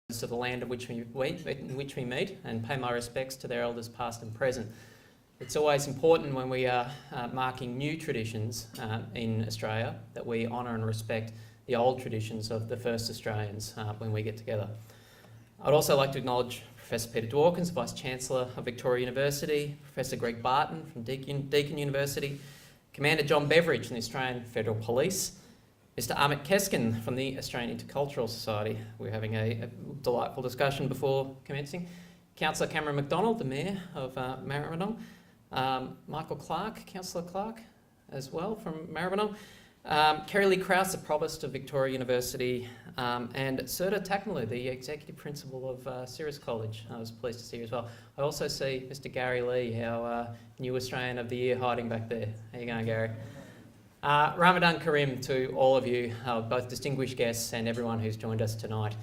to the land in which we meet, and pay my respects to their elders past and present. It's always important when we are marking new traditions in Australia that we honour and respect the old traditions of the first Australians when we get together. I'd also like to acknowledge Professor Peter Dworkins, Vice-Chancellor of Victoria University, Professor Greg Barton from Deakin University, Commander John Beveridge from the Australian Federal Police, Mr. Amit Keskin from the Australian Intercultural Society. We're having a delightful discussion before commencing. Councillor Cameron McDonald, the Mayor of Maribyrnong. Michael Clark, Councillor Clark as well from Maribyrnong. Kerry Lee Krause, the Provost of Victoria University, and Serta Takmalu, the Executive Principal of Cirrus College. I was pleased to see you as well. I also see Mr. Gary Lee, our new Australian of the Year, hiding back there. How you going, Gary? Ramadan Karim to all of you, both distinguished guests and everyone who's joined us tonight.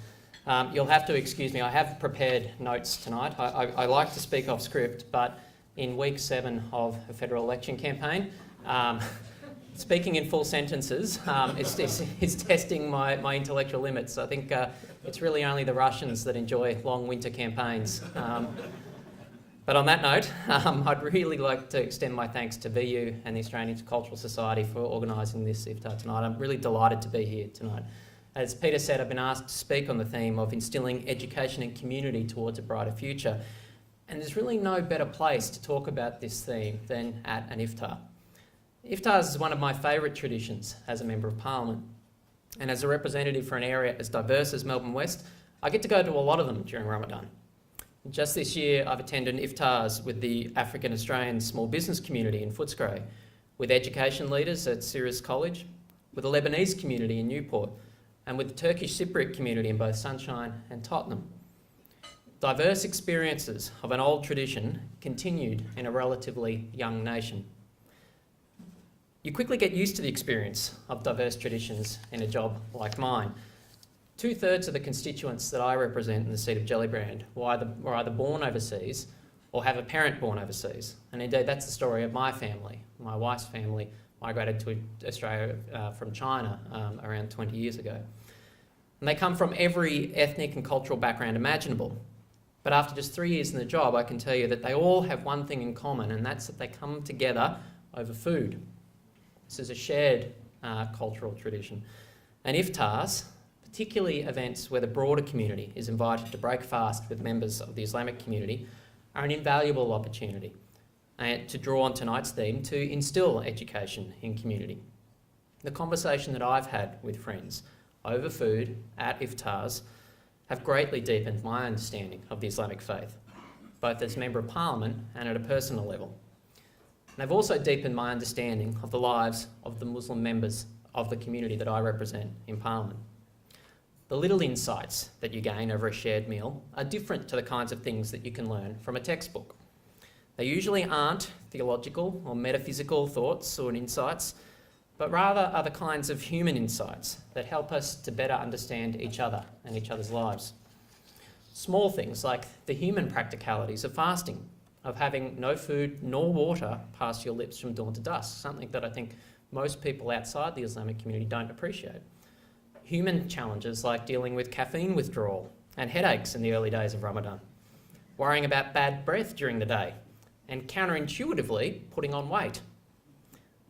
You'll have to excuse me, I have prepared notes tonight. I like to speak off script, but in week 7 of a federal election campaign, speaking in full sentences is testing my intellectual limits. I think it's really only the Russians that enjoy long winter campaigns. But on that note, I'd really like to extend my thanks to VU and the Australian Intercultural Society for organising this Iftar tonight. I'm really delighted to be here tonight. As Peter said, I've been asked to speak on the theme of instilling education and community towards a brighter future. And there's really no better place to talk about this theme than at an Iftar. Iftars is one of my favourite traditions as a Member of Parliament. And as a representative for an area as diverse as Melbourne West, I get to go to a lot of them during Ramadan. Just this year, I've attended Iftars with the African Australian small business community in Footscray, with education leaders at Cirrus College, with the Lebanese community in Newport, and with the Turkish Cypriot community in both Sunshine and Tottenham. Diverse experiences of an old tradition continued in a relatively young nation. You quickly get used to the experience of diverse traditions in a job like mine. 2/3 of the constituents that I represent in the seat of Gellibrand were either born overseas or have a parent born overseas. And indeed, that's the story of my family. My wife's family migrated to Australia from China around 20 years ago. And they come from every ethnic and cultural background imaginable. But after just 3 years in the job, I can tell you that they all have one thing in common, and that's that they come together over food. This is a shared cultural tradition. And iftars, particularly events where the broader community is invited to break fast with members of the Islamic community, are an invaluable opportunity to draw on tonight's theme to instil education in community. The conversation that I've had with friends over food at iftars have greatly deepened my understanding of the Islamic faith, both as Member of Parliament and at a personal level. And they've also deepened my understanding of the lives of the Muslim members of the community that I represent in Parliament. The little insights that you gain over a shared meal are different to the kinds of things that you can learn from a textbook. They usually aren't theological or metaphysical thoughts or insights, but rather are the kinds of human insights that help us to better understand each other and each other's lives. Small things like the human practicalities of fasting, of having no food nor water pass your lips from dawn to dusk, something that I think most people outside the Islamic community don't appreciate. Human challenges like dealing with caffeine withdrawal and headaches in the early days of Ramadan, worrying about bad breath during the day, and counterintuitively putting on weight.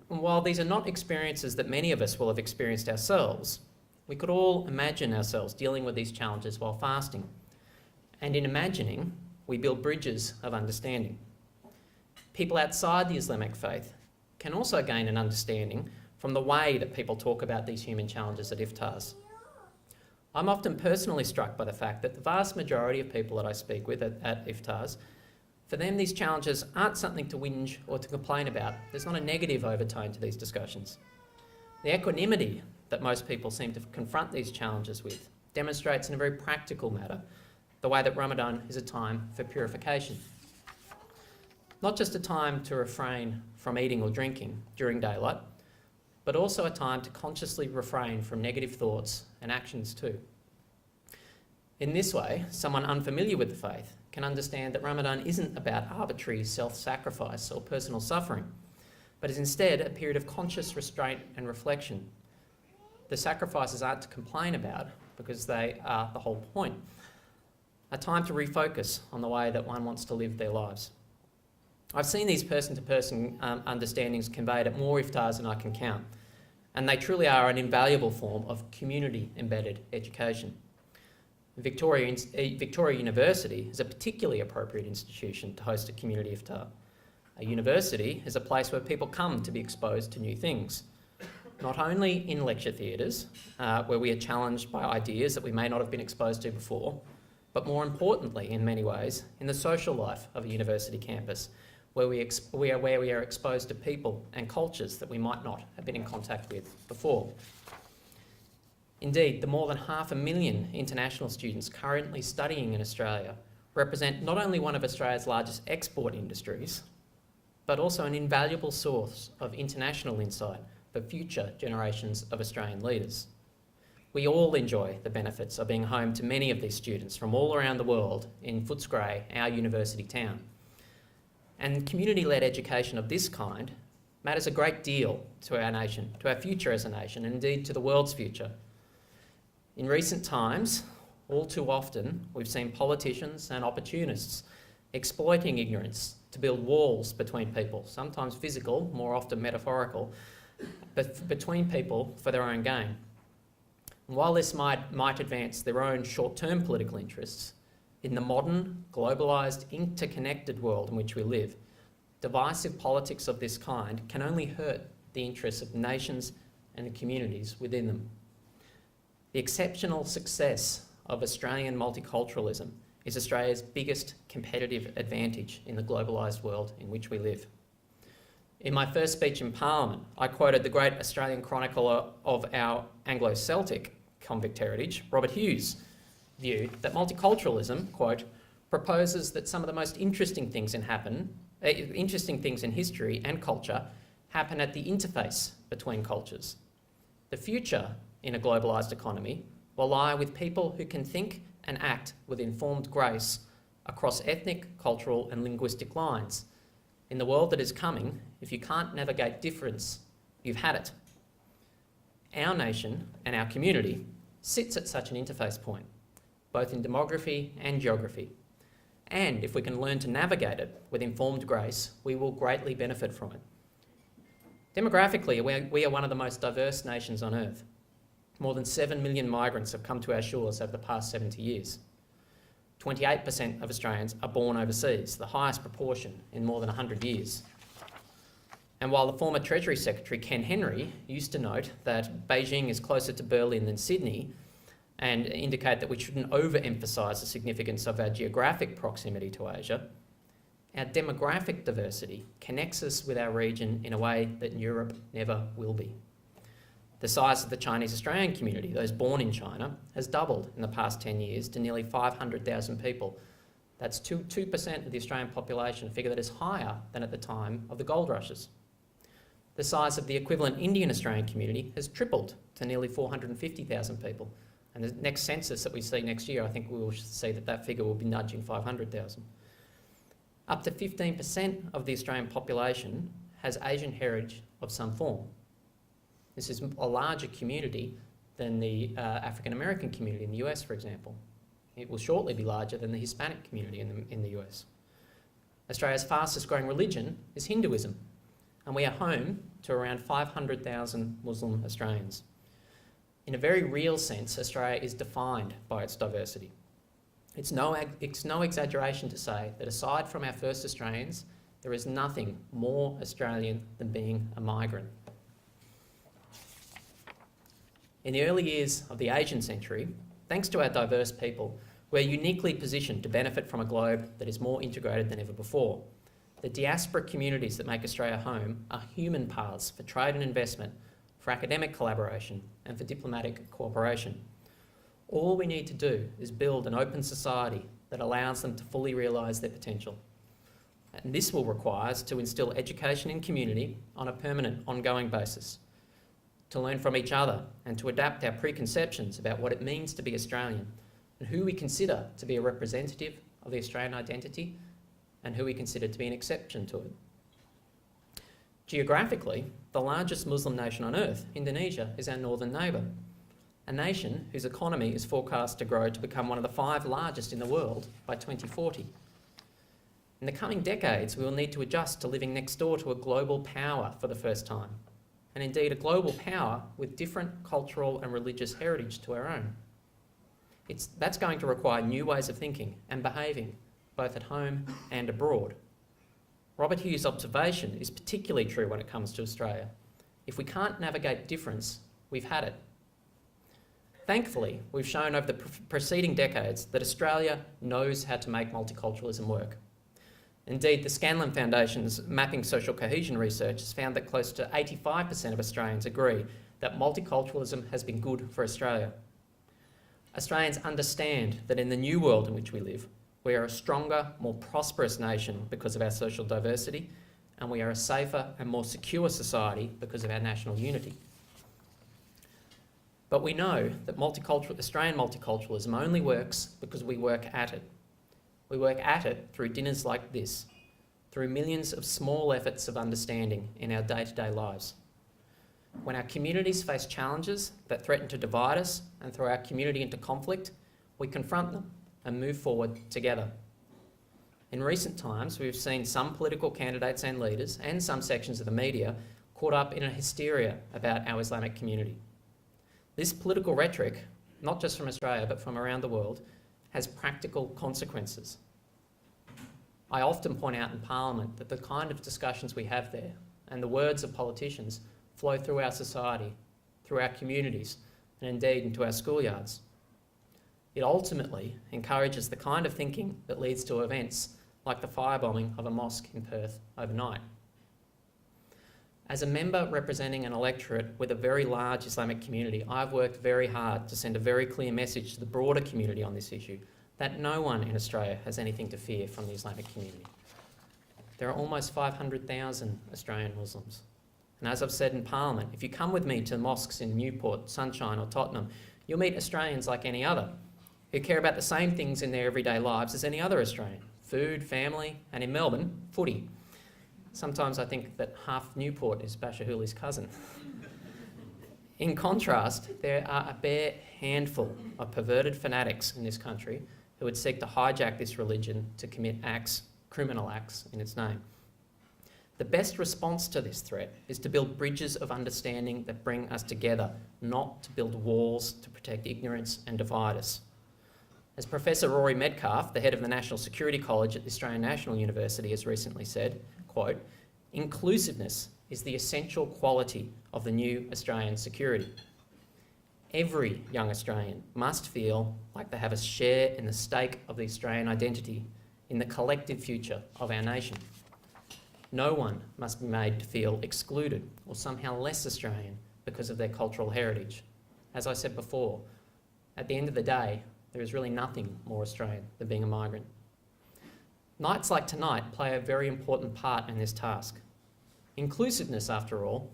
And while these are not experiences that many of us will have experienced ourselves, we could all imagine ourselves dealing with these challenges while fasting. And in imagining, we build bridges of understanding. People outside the Islamic faith can also gain an understanding from the way that people talk about these human challenges at iftars. I'm often personally struck by the fact that the vast majority of people that I speak with at iftars, for them these challenges aren't something to whinge or to complain about. There's not a negative overtone to these discussions. The equanimity that most people seem to confront these challenges with demonstrates in a very practical matter the way that Ramadan is a time for purification. Not just a time to refrain from eating or drinking during daylight, but also a time to consciously refrain from negative thoughts and actions too. In this way, someone unfamiliar with the faith can understand that Ramadan isn't about arbitrary self-sacrifice or personal suffering, but is instead a period of conscious restraint and reflection. The sacrifices aren't to complain about, because they are the whole point. a time to refocus on the way that one wants to live their lives. I've seen these person-to-person understandings conveyed at more iftars than I can count, and they truly are an invaluable form of community-embedded education. Victoria University is a particularly appropriate institution to host a community iftar. A university is a place where people come to be exposed to new things, not only in lecture theatres, where we are challenged by ideas that we may not have been exposed to before, but more importantly, in many ways, in the social life of a university campus, where we are exposed to people and cultures that we might not have been in contact with before. Indeed, the more than 500,000 international students currently studying in Australia represent not only one of Australia's largest export industries, but also an invaluable source of international insight for future generations of Australian leaders. We all enjoy the benefits of being home to many of these students from all around the world in Footscray, our university town. And community-led education of this kind matters a great deal to our nation, to our future as a nation, and indeed to the world's future. In recent times, all too often, we've seen politicians and opportunists exploiting ignorance to build walls between people, sometimes physical, more often metaphorical, but between people for their own gain. And while this might advance their own short-term political interests, in the modern, globalised, interconnected world in which we live, divisive politics of this kind can only hurt the interests of nations and the communities within them. The exceptional success of Australian multiculturalism is Australia's biggest competitive advantage in the globalised world in which we live. In my first speech in Parliament, I quoted the great Australian chronicler of our Anglo-Celtic convict heritage, Robert Hughes' view that multiculturalism, quote, proposes that some of the most interesting things in history and culture happen at the interface between cultures. The future in a globalised economy will lie with people who can think and act with informed grace across ethnic, cultural and linguistic lines. In the world that is coming, if you can't navigate difference, you've had it. Our nation and our community sits at such an interface point, both in demography and geography. And if we can learn to navigate it with informed grace, we will greatly benefit from it. Demographically, we are one of the most diverse nations on earth. More than 7 million migrants have come to our shores over the past 70 years. 28% of Australians are born overseas, the highest proportion in more than 100 years. And while the former Treasury Secretary, Ken Henry, used to note that Beijing is closer to Berlin than Sydney and indicate that we shouldn't overemphasise the significance of our geographic proximity to Asia, our demographic diversity connects us with our region in a way that Europe never will be. The size of the Chinese-Australian community, those born in China, has doubled in the past 10 years to nearly 500,000 people. That's 2% of the Australian population, a figure that is higher than at the time of the gold rushes. The size of the equivalent Indian-Australian community has tripled to nearly 450,000 people. And the next census that we see next year, I think we will see that figure will be nudging 500,000. Up to 15% of the Australian population has Asian heritage of some form. This is a larger community than the African American community in the US, for example. It will shortly be larger than the Hispanic community in the US. Australia's fastest growing religion is Hinduism, and we are home to around 500,000 Muslim Australians. In a very real sense, Australia is defined by its diversity. It's no exaggeration to say that aside from our first Australians, there is nothing more Australian than being a migrant. In the early years of the Asian century, thanks to our diverse people, we're uniquely positioned to benefit from a globe that is more integrated than ever before. The diaspora communities that make Australia home are human paths for trade and investment, for academic collaboration, and for diplomatic cooperation. All we need to do is build an open society that allows them to fully realise their potential. And this will require us to instil education in community on a permanent, ongoing basis, to learn from each other and to adapt our preconceptions about what it means to be Australian and who we consider to be a representative of the Australian identity and who we consider to be an exception to it. Geographically, the largest Muslim nation on earth, Indonesia, is our northern neighbour. a nation whose economy is forecast to grow to become one of the 5 largest in the world by 2040. In the coming decades, we will need to adjust to living next door to a global power for the first time, and indeed a global power with different cultural and religious heritage to our own. That's going to require new ways of thinking and behaving, both at home and abroad. Robert Hughes' observation is particularly true when it comes to Australia. If we can't navigate difference, we've had it. Thankfully, we've shown over the preceding decades that Australia knows how to make multiculturalism work. Indeed, the Scanlon Foundation's Mapping Social Cohesion research has found that close to 85% of Australians agree that multiculturalism has been good for Australia. Australians understand that in the new world in which we live, we are a stronger, more prosperous nation because of our social diversity, and we are a safer and more secure society because of our national unity. But we know that Australian multiculturalism only works because we work at it. We work at it through dinners like this, through millions of small efforts of understanding in our day-to-day lives. When our communities face challenges that threaten to divide us and throw our community into conflict, we confront them and move forward together. In recent times, we've seen some political candidates and leaders and some sections of the media caught up in a hysteria about our Islamic community. This political rhetoric, not just from Australia but from around the world, has practical consequences. I often point out in Parliament that the kind of discussions we have there and the words of politicians flow through our society, through our communities, and indeed into our schoolyards. It ultimately encourages the kind of thinking that leads to events like the firebombing of a mosque in Perth overnight. As a member representing an electorate with a very large Islamic community, I've worked very hard to send a very clear message to the broader community on this issue, that no one in Australia has anything to fear from the Islamic community. There are almost 500,000 Australian Muslims. And as I've said in Parliament, if you come with me to mosques in Newport, Sunshine or Tottenham, you'll meet Australians like any other, who care about the same things in their everyday lives as any other Australian: food, family, and in Melbourne, footy. Sometimes I think that half Newport is Bashir Hooley's cousin. In contrast, there are a bare handful of perverted fanatics in this country who would seek to hijack this religion to commit acts, criminal acts, in its name. The best response to this threat is to build bridges of understanding that bring us together, not to build walls to protect ignorance and divide us. As Professor Rory Medcalf, the head of the National Security College at the Australian National University, has recently said, quote, "Inclusiveness is the essential quality of the new Australian security. Every young Australian must feel like they have a share in the stake of the Australian identity, in the collective future of our nation. No one must be made to feel excluded or somehow less Australian because of their cultural heritage. As I said before, at the end of the day, there is really nothing more Australian than being a migrant." Nights like tonight play a very important part in this task. Inclusiveness, after all,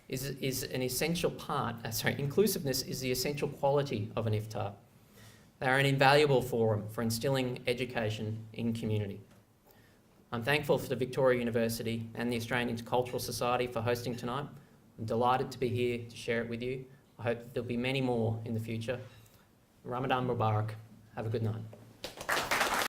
is an essential part. Inclusiveness is the essential quality of an iftar. They are an invaluable forum for instilling education in community. I'm thankful for the Victoria University and the Australian Intercultural Society for hosting tonight. I'm delighted to be here to share it with you. I hope there'll be many more in the future. Ramadan Mubarak. Have a good night.